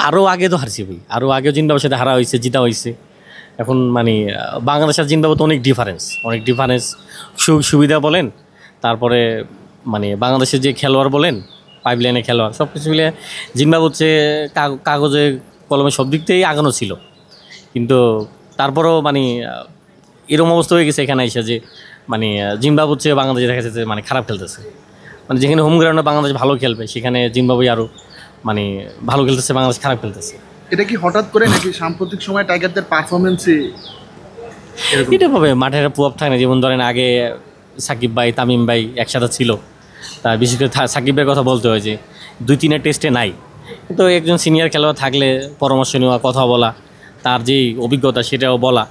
আরও আগে তো হারছি ভাই, আরও আগেও জিম্বাবুয়ের সাথে হারা হয়েছে, জিতা হয়েছে। এখন মানে বাংলাদেশ আর জিম্বাবুয়ে তো অনেক ডিফারেন্স সুযোগ সুবিধা বলেন, তারপরে মানে বাংলাদেশের যে খেলোয়াড় বলেন, পাইপলাইনে খেলোয়াড়, সব কিছু মিলে জিম্বাবুয়ে হচ্ছে কাগজে কলমে সব দিক থেকেই আগানো ছিল। কিন্তু তারপরেও মানে এরকম অবস্থা হয়ে গেছে এখানে এসে যে মানে জিম্বাবুয়ে হচ্ছে বাংলাদেশে দেখা যাচ্ছে মানে খারাপ খেলতেছে। মানে যেখানে হোম গ্রাউন্ডে বাংলাদেশ ভালো খেলবে সেখানে জিম্বাবুয়ে আরও মানে ভালো খেলতেছে, বাংলাদেশ খারাপ খেলতেছে। এটা কি হঠাৎ করে নাকি সাম্প্রতিক সময় টাইগারদের পারফরমেন্সে এটা পাবে মাঠের প্রভাব থাকে না? যেমন ধরেন আগে সাকিব ভাই, তামিম ভাই একসাথে ছিল, তার বিশেষ করে সাকিব ভাইয়ের কথা বলতে হয় যে 2-3 টেস্টে নাই, কিন্তু একজন সিনিয়র খেলোয়াড় থাকলে পরামর্শ নেওয়া, কথা বলা, তার যেই অভিজ্ঞতা সেটাও বলা।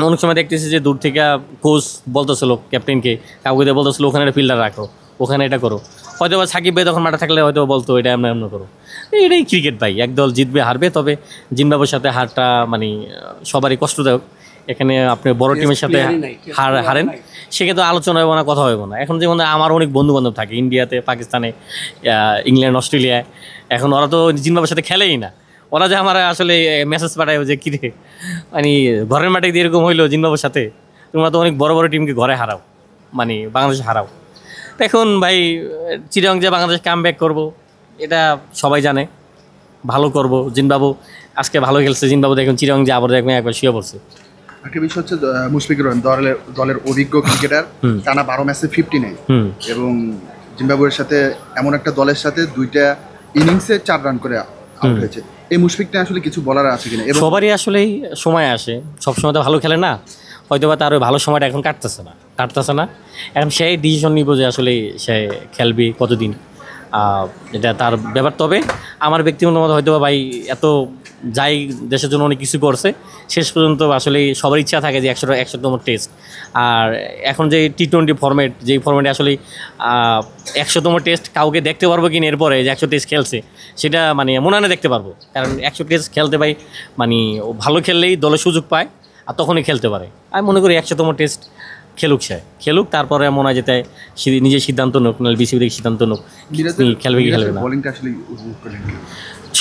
অনেক সময় দেখতেছি যে দূর থেকে কোচ বলতেছিল ক্যাপ্টেনকে, কাউকে দিয়ে বলতেছিল ওখানে একটা ফিল্ডার রাখো, ওখানে এটা করো। হয়তো বা সাকিব ভাই তখন মাঠে থাকলে হয়তো বলতো এটা এমন এমন করো। এটাই ক্রিকেট ভাই, একদল জিতবে হারবে, তবে জিম্বাবুয়ের সাথে হারটা মানে সবারই কষ্টদায়ক। এখানে আপনি বড় টিমের সাথে হারেন, সেক্ষেত্রে আলোচনা হবে না, কথা হবে না। এখন যেমন আমার অনেক বন্ধু বান্ধব থাকে ইন্ডিয়াতে, পাকিস্তানে, ইংল্যান্ড, অস্ট্রেলিয়ায়, এখন ওরা তো জিম্বাবুয়ের সাথে খেলেই না। ওরা যে আমার আসলে মেসেজ পাঠায় যে কিরে মানে ঘরের মাঠে দিয়ে এরকম হইলো জিম্বাবুয়ের সাথে, তোমরা তো অনেক বড় বড় টিমকে ঘরে হারাও, মানে বাংলাদেশে হারাও। এখন ভাই চিরাং যে বাংলাদেশ কাম ব্যাক করবো এটা সবাই জানে, ভালো করব। জিম্বাবুয়ে আজকে ভালো খেলছে, জিম্বাবুয়ে দেখুন চিরাং যে আবার দেখবেন একবার শুয়ে পড়ছে। একটা বিষয় হচ্ছে মুশফিকুর রহিম দলের অভিজ্ঞ ক্রিকেটার, টানা 12 ম্যাচে 50 নেয়, এবং জিম্বাবুয়ের সাথে এমন একটা দলের সাথে 2টা ইনিংসে 4 রান করে আউট হয়েছে। এই মুশফিকটা আসলে কিছু বলার আছে কিনা? সবারই আসলেই সময় আসে, সবসময় তো ভালো খেলে না, হয়তো বা তার ওই ভালো সময়টা এখন কাটতেছে না। এখন সেই ডিসিশন নিব যে আসলে সে খেলবে কতদিন, এটা তার ব্যাপার। তবে আমার ব্যক্তিগত মত হয়তো ভাই এত যাই দেশের জন্য অনেক কিছু করছে, শেষ পর্যন্ত আসলে সবার ইচ্ছা থাকে যে 100তম টেস্ট। আর এখন যে T20 ফরম্যাট, যেই ফরম্যাটে আসলে 100তম টেস্ট কাউকে দেখতে পারবো কিনা এরপরে যে 100 টেস্ট খেলছে, সেটা মানে মনে হয় দেখতে পারবো। কারণ 100 টেস্ট খেলতে ভাই মানে ভালো খেললেই দলে সুযোগ পায়, আর তখনই খেলতে পারে। আমি মনে করি 100তম টেস্ট খেলুক, তারপরে মনে হয় যেতে নিজের সিদ্ধান্ত নোক, নাহলে বিসিবি থেকে সিদ্ধান্ত নোক খেলবে কি খেলবে না।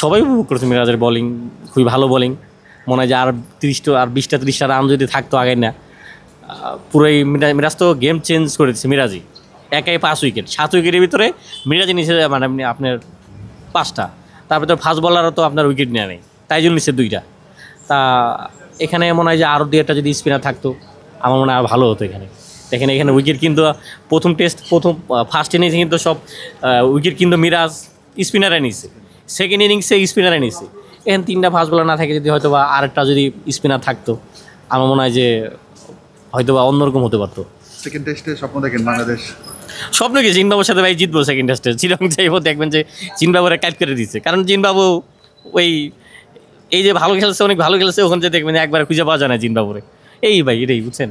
সবাই উপভোগ করছে মিরাজের বোলিং, খুবই ভালো বোলিং। মনে হয় যে আর 20টা রান যদি থাকতো আগে না, পুরোই মিরাজ তো গেম চেঞ্জ করে দিচ্ছে। মিরাজই একাই 5 উইকেট, 7 উইকেটের ভিতরে মিরাজই নিচে, মানে আপনার 5টা, তারপরে তো ফাস্ট বলারও তো আপনার উইকেট নেওয়া নেই, তাই জন্য নিচ্ছে 2টা। তা এখানে মনে হয় যে আরও 2-একটা যদি স্পিনার থাকতো আমার মনে হয় আর ভালো হতো। এখানে উইকেট কিন্তু ফার্স্ট ইনিংসে কিন্তু সব উইকেট কিন্তু মিরাজ স্পিনারে নিছে, সেকেন্ড ইনিংসে স্পিনারে নিছে। এখানে 3টা ফাস্ট বলার না থাকে, যদি হয়তো বা আরেকটা যদি স্পিনার থাকতো আমার মনে হয় যে হয়তো বা অন্যরকম হতে পারতো। সেকেন্ড টেস্টে স্বপ্ন দেখেন বাংলাদেশ? স্বপ্ন কি, জিম্বাবুয়ের সাথে ভাই জিতবো সেকেন্ড টেস্টে। চিরং যাইব দেখবেন যে জিম্বাবুয়ে কাট করে দিচ্ছে, কারণ জিম্বাবুয়ে ওই এই যে ভালো খেলছে, অনেক ভালো খেলছে, ওখানে যে দেখবেন একবার খুঁজে পাওয়া যায় না জিম্বাবুয়ে। এই ভাই এটাই বুঝছেন।